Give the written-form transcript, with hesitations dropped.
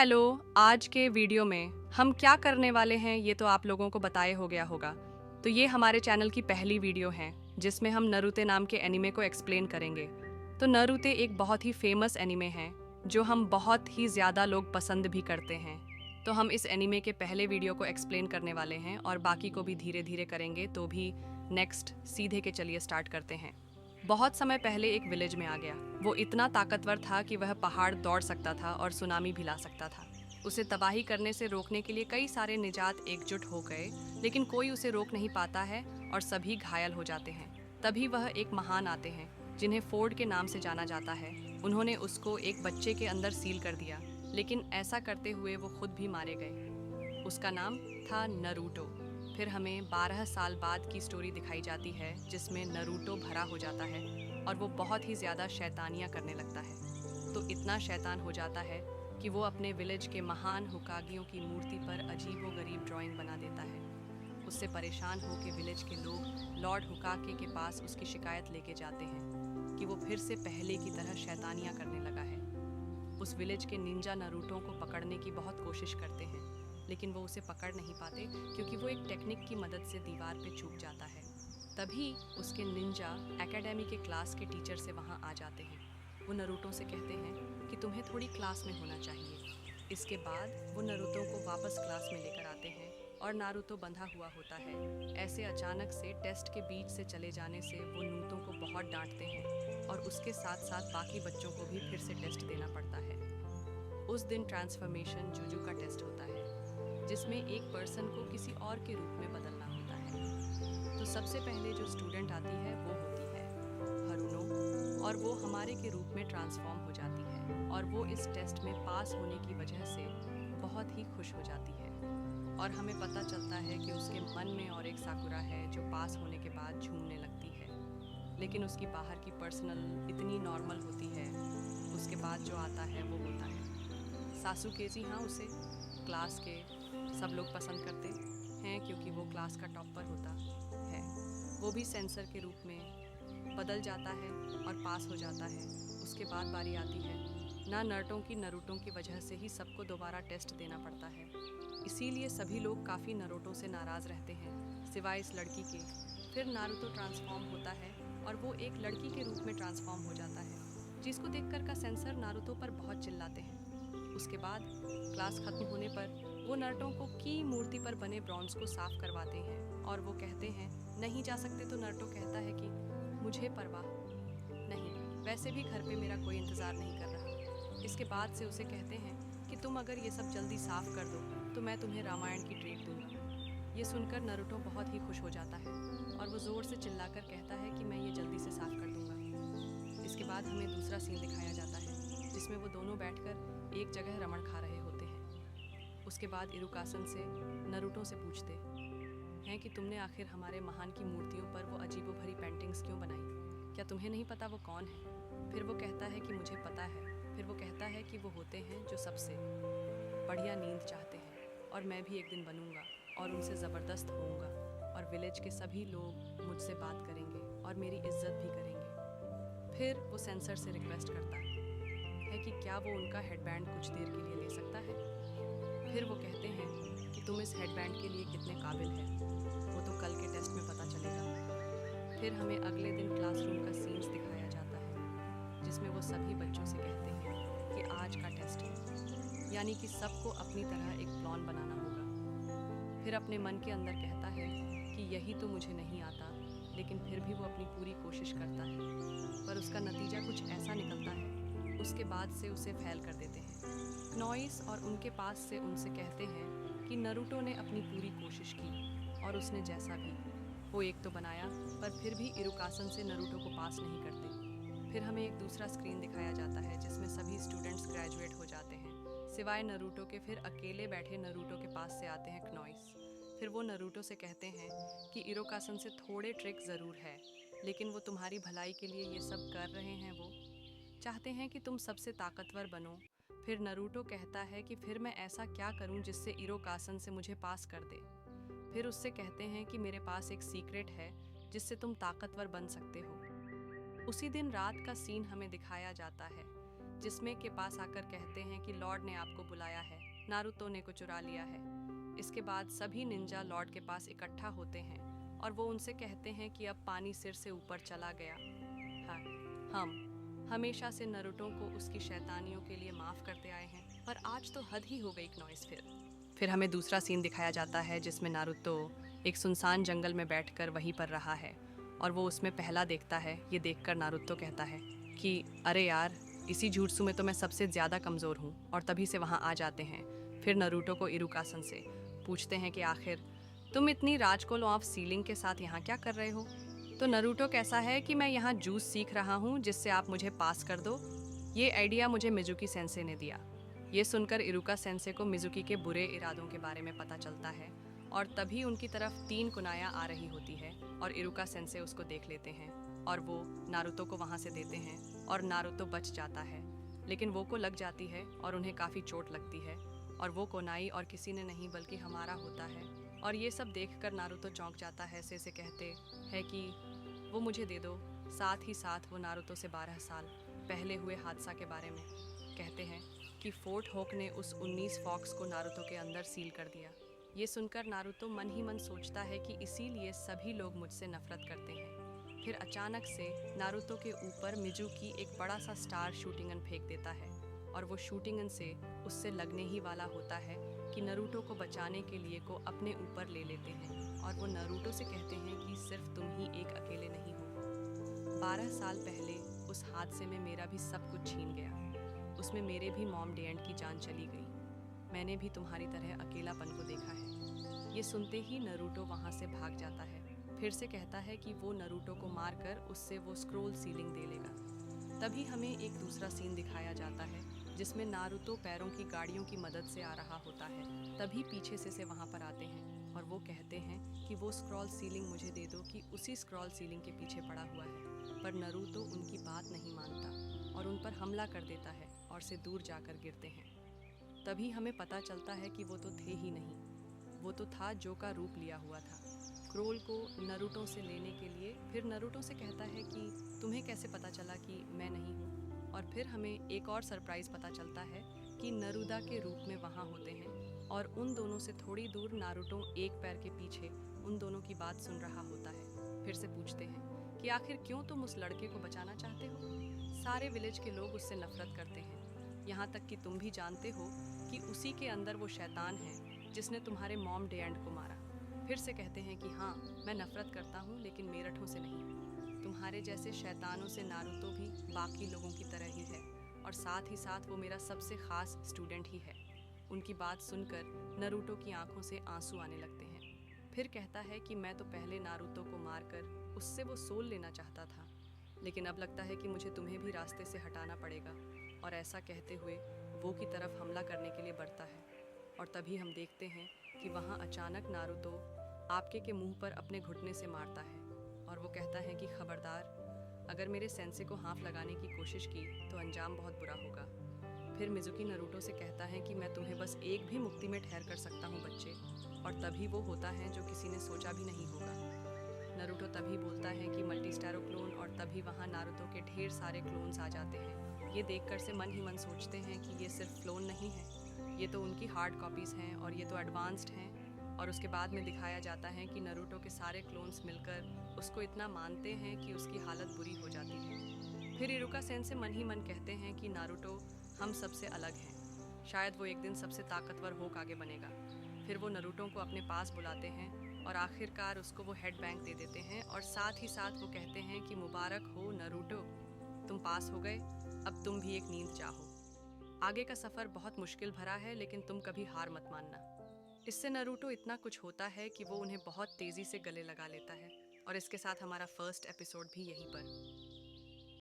Hello. आज के video में हम क्या करने वाले हैं ये तो आप लोगों को बताए हो गया होगा। तो ये हमारे चैनल की पहली वीडियो है जिसमें हम नरूते नाम के एनिमे को एक्सप्लेन करेंगे। तो नरूते एक बहुत ही फेमस एनिमे है जो हम बहुत ही ज़्यादा लोग पसंद भी करते हैं। तो हम इस एनिमे के पहले वीडियो को एक्सप्लेन करने वाले हैं और बाकी को भी धीरे धीरे करेंगे। तो भी नेक्स्ट सीधे के चलिए स्टार्ट करते हैं। बहुत समय पहले एक विलेज में आ गया। वो इतना ताकतवर था कि वह पहाड़ दौड़ सकता था और सुनामी भी ला सकता था। उसे तबाही करने से रोकने के लिए कई सारे निजात एकजुट हो गए, लेकिन कोई उसे रोक नहीं पाता है और सभी घायल हो जाते हैं। तभी वह एक महान आते हैं जिन्हें फोर्ड के नाम से जाना जाता है। उन्होंने उसको एक बच्चे के अंदर सील कर दिया, लेकिन ऐसा करते हुए वो खुद भी मारे गए। उसका नाम था नरूटो। फिर हमें 12 साल बाद की स्टोरी दिखाई जाती है जिसमें नरूटो भरा हो जाता है और वो बहुत ही ज़्यादा शैतानियाँ करने लगता है। तो इतना शैतान हो जाता है कि वो अपने विलेज के महान हुकागियों की मूर्ति पर अजीबोगरीब ड्राइंग बना देता है। उससे परेशान होकर विलेज के लोग लॉर्ड हुकाके के पास उसकी शिकायत लेके जाते हैं कि वो फिर से पहले की तरह शैतानियाँ करने लगा है। उस विलेज के निंजा नरूटो को पकड़ने की बहुत कोशिश करते हैं, लेकिन वो उसे पकड़ नहीं पाते क्योंकि वो एक टेक्निक की मदद से दीवार पे चूक जाता है। तभी उसके निंजा एकेडमी के क्लास के टीचर से वहाँ आ जाते हैं। वो नरूटो से कहते हैं कि तुम्हें थोड़ी क्लास में होना चाहिए। इसके बाद वो नरूटो को वापस क्लास में लेकर आते हैं और नारुतो बंधा हुआ होता है। ऐसे अचानक से टेस्ट के बीच से चले जाने से वो नूतो को बहुत डांटते हैं और उसके साथ साथ बाकी बच्चों को भी फिर से टेस्ट देना पड़ता है। उस दिन ट्रांसफॉर्मेशन जुजू का टेस्ट होता है जिसमें एक पर्सन को किसी और के रूप में बदलना होता है। तो सबसे पहले जो स्टूडेंट आती है वो होती है हरुनो, और वो हमारे के रूप में ट्रांसफॉर्म हो जाती है और वो इस टेस्ट में पास होने की वजह से बहुत ही खुश हो जाती है। और हमें पता चलता है कि उसके मन में और एक साकुरा है जो पास होने के बाद झूमने लगती है, लेकिन उसकी बाहर की पर्सनल इतनी नॉर्मल होती है। उसके बाद जो आता है वो होता है सासुकेजी। हाँ, उसे क्लास के सब लोग पसंद करते हैं क्योंकि वो क्लास का टॉपर होता है। वो भी सेंसर के रूप में बदल जाता है और पास हो जाता है। उसके बाद बारी आती है ना नर्टों की। नरूटों की वजह से ही सबको दोबारा टेस्ट देना पड़ता है, इसीलिए सभी लोग काफ़ी नरूटों से नाराज़ रहते हैं सिवाय इस लड़की के। फिर नारुतो ट्रांसफॉर्म होता है और वो एक लड़की के रूप में ट्रांसफॉर्म हो जाता है, जिसको देखकर का सेंसर नारुतो पर बहुत चिल्लाते हैं। उसके बाद क्लास खत्म होने पर वो नर्टों को की मूर्ति पर बने ब्रॉन्ज को साफ करवाते हैं और वो कहते हैं नहीं जा सकते। तो नर्टो कहता है कि मुझे परवाह नहीं, वैसे भी घर पे मेरा कोई इंतज़ार नहीं कर रहा। इसके बाद से उसे कहते हैं कि तुम अगर ये सब जल्दी साफ कर दो तो मैं तुम्हें रामायण की ट्रीट दूंगा। ये सुनकर नरूटो बहुत ही खुश हो जाता है और वो ज़ोर से चिल्लाकर कहता है कि मैं ये जल्दी से साफ कर दूंगा। इसके बाद हमें दूसरा सीन दिखाया जाता है जिसमें वो दोनों बैठकर एक जगह रमण खा रहे होते हैं। उसके बाद इरुकासन से नरूटो से पूछते हैं कि तुमने आखिर हमारे महान की मूर्तियों पर वो अजीबोभरी पेंटिंग्स क्यों बनाई? क्या तुम्हें नहीं पता वो कौन है? फिर वो कहता है कि मुझे पता है। फिर वो कहता है कि वो होते हैं जो सबसे बढ़िया नींद चाहते हैं और मैं भी एक दिन बनूंगा और उनसे ज़बरदस्त होऊंगा और विलेज के सभी लोग मुझसे बात करेंगे और मेरी इज्जत भी करेंगे। फिर वो सेंसर से रिक्वेस्ट करता है कि क्या वो उनका हेडबैंड कुछ देर के लिए ले सकता है। फिर वो कहते हैं कि तुम इस हेडबैंड के लिए कितने काबिल है, वो तो कल के टेस्ट में पता चलेगा। फिर हमें अगले दिन क्लासरूम का सीन्स दिखाया जाता है जिसमें वो सभी बच्चों से कहते हैं कि आज का टेस्ट है, यानी कि सबको अपनी तरह एक प्लान बनाना होगा। फिर अपने मन के अंदर कहता है कि यही तो मुझे नहीं आता, लेकिन फिर भी वो अपनी पूरी कोशिश करता है, पर उसका नतीजा कुछ ऐसा निकलता है उसके बाद से उसे फेल कर देते हैं। नॉइस और उनके पास से उनसे कहते हैं कि नरूटो ने अपनी पूरी कोशिश की और उसने जैसा भी वो एक तो बनाया, पर फिर भी इरुकासन से नरूटो को पास नहीं करते। फिर हमें एक दूसरा स्क्रीन दिखाया जाता है जिसमें सभी स्टूडेंट्स ग्रेजुएट हो जाते हैं सिवाय नरूटो के। फिर अकेले बैठे नरूटो के पास से आते हैं क्नॉइस। फिर वो नरूटो से कहते हैं कि इरुकासन से थोड़े ट्रिक ज़रूर है, लेकिन वो तुम्हारी भलाई के लिए ये सब कर रहे हैं। वो चाहते हैं कि तुम सबसे ताकतवर बनो। फिर नरूटो कहता है कि फिर मैं ऐसा क्या करूं जिससे इरुकासन से मुझे पास कर दे। फिर उससे कहते हैं कि मेरे पास एक सीक्रेट है जिससे तुम ताकतवर बन सकते हो। उसी दिन रात का सीन हमें दिखाया जाता है जिसमें के पास आकर कहते हैं कि लॉर्ड ने आपको बुलाया है, नारुतो ने को चुरा लिया है। इसके बाद सभी निंजा लॉर्ड के पास इकट्ठा होते हैं और वो उनसे कहते हैं कि अब पानी सिर से ऊपर चला गया है। हम हमेशा से नारुतो को उसकी शैतानियों के लिए माफ़ करते आए हैं, पर आज तो हद ही हो गई नॉइस। फिर हमें दूसरा सीन दिखाया जाता है जिसमें नारुतो एक सुनसान जंगल में बैठकर वहीं पर रहा है और वो उसमें पहला देखता है। ये देखकर नारुतो कहता है कि अरे यार, इसी जुत्सु में तो मैं सबसे ज़्यादा कमज़ोर हूँ, और तभी से वहाँ आ जाते हैं। फिर नारुतो को इरुका-सन से पूछते हैं कि आखिर तुम इतनी राजकोल ऑफ सीलिंग के साथ यहाँ क्या कर रहे हो? तो नारुतो कैसा है कि मैं यहाँ जूस सीख रहा हूँ जिससे आप मुझे पास कर दो। ये आइडिया मुझे मिजुकी सेंसे ने दिया। ये सुनकर इरुका सेंसे को मिजुकी के बुरे इरादों के बारे में पता चलता है और तभी उनकी तरफ 3 कुनाया आ रही होती है और इरुका सेंसे उसको देख लेते हैं और वो नारुतो को वहाँ से देते हैं और नारुतो बच जाता है, लेकिन वो को लग जाती है और उन्हें काफ़ी चोट लगती है और वो कोनाई और किसी ने नहीं बल्कि हमारा होता है। और ये सब देखकर नारुतो चौंक जाता है। से कहते हैं कि वो मुझे दे दो। साथ ही साथ वो नारुतो से 12 साल पहले हुए हादसा के बारे में कहते हैं कि फोर्ट होक ने उस 19 फॉक्स को नारुतो के अंदर सील कर दिया। ये सुनकर नारुतो मन ही मन सोचता है कि इसीलिए सभी लोग मुझसे नफरत करते हैं। फिर अचानक से नारुतो के ऊपर मिजुकी एक बड़ा सा स्टार शूटिंग गन फेंक देता है और वो शूटिंग गन से उससे लगने ही वाला होता है कि नारुतो को बचाने के लिए को अपने ऊपर ले लेते हैं और वो नारुतो से कहते हैं कि सिर्फ तुम ही एक अकेले नहीं हो। 12 साल पहले उस हादसे में मेरा भी सब कुछ छीन गया। उसमें मेरे भी मॉम डैड की जान चली गई। मैंने भी तुम्हारी तरह अकेलापन को देखा है। ये सुनते ही नारुतो वहाँ से भाग जाता है। फिर से कहता है कि वो नारुतो को मारकर उससे वो स्क्रोल सीलिंग दे लेगा। तभी हमें एक दूसरा सीन दिखाया जाता है जिसमें नारुतो पैरों की गाड़ियों की मदद से आ रहा होता है। तभी पीछे से वहाँ पर आते हैं और वो कहते हैं कि वो स्क्रॉल सीलिंग मुझे दे दो, कि उसी स्क्रॉल सीलिंग के पीछे पड़ा हुआ है। पर नारुतो उनकी बात नहीं मानता और उन पर हमला कर देता है और से दूर जाकर गिरते हैं। तभी हमें पता चलता है कि वो तो थे ही नहीं, वो तो था जो का रूप लिया हुआ था स्क्रोल को नारुतो से लेने के लिए। फिर नारुतो से कहता है कि तुम्हें कैसे पता चला कि मैं नहीं हूँ? और फिर हमें एक और सरप्राइज पता चलता है कि नरुदा के रूप में वहाँ होते हैं और उन दोनों से थोड़ी दूर नारुतो एक पैर के पीछे उन दोनों की बात सुन रहा होता है। फिर से पूछते हैं कि आखिर क्यों तुम उस लड़के को बचाना चाहते हो? सारे विलेज के लोग उससे नफरत करते हैं, यहाँ तक कि तुम भी जानते हो कि उसी के अंदर वो शैतान है जिसने तुम्हारे मॉम डैड को मारा। फिर से कहते हैं कि हाँ, मैं नफरत करता हूँ लेकिन मेरठों से नहीं। तुम्हारे जैसे शैतानों से नारुतो भी बाकी लोगों की तरह ही है और साथ ही साथ वो मेरा सबसे खास स्टूडेंट ही है। उनकी बात सुनकर नारुतो की आंखों से आंसू आने लगते हैं। फिर कहता है कि मैं तो पहले नारुतो को मारकर उससे वो सोल लेना चाहता था, लेकिन अब लगता है कि मुझे तुम्हें भी रास्ते से हटाना पड़ेगा। और ऐसा कहते हुए वो की तरफ हमला करने के लिए बढ़ता है और तभी हम देखते हैं कि वहाँ अचानक नारुतो आपके के मुंह पर अपने घुटने से मारता है और वो कहता है कि खबरदार, अगर मेरे सेंसे को हाथ लगाने की कोशिश की तो अंजाम बहुत बुरा होगा। फिर मिजुकी नारुतो से कहता है कि मैं तुम्हें बस एक भी मुक्ति में ठहर कर सकता हूँ बच्चे, और तभी वो होता है जो किसी ने सोचा भी नहीं होगा। नारुतो तभी बोलता है कि मल्टी स्टारो क्लोन, और तभी वहाँ नारुतो के ढेर सारे क्लोन्स आ जाते हैं। ये देखकर से मन ही मन सोचते हैं कि ये सिर्फ क्लोन नहीं है, ये तो उनकी हार्ड कॉपीज़ हैं और ये तो एडवांस्ड हैं। और उसके बाद में दिखाया जाता है कि नारुतो के सारे क्लोन्स मिलकर उसको इतना मानते हैं कि उसकी हालत बुरी हो जाती है। फिर इरुका सेंसे मन ही मन कहते हैं कि नारुतो हम सबसे अलग हैं, शायद वो एक दिन सबसे ताकतवर होक आगे बनेगा। फिर वो नारुतो को अपने पास बुलाते हैं और आखिरकार उसको वो हेड बैंक दे देते हैं और साथ ही साथ वो कहते हैं कि मुबारक हो नारुतो, तुम पास हो गए, अब तुम भी एक नींद चाहो। आगे का सफ़र बहुत मुश्किल भरा है लेकिन तुम कभी हार मत मानना। इससे नारुतो इतना कुछ होता है कि वो उन्हें बहुत तेज़ी से गले लगा लेता है। और इसके साथ हमारा फर्स्ट एपिसोड भी यहीं पर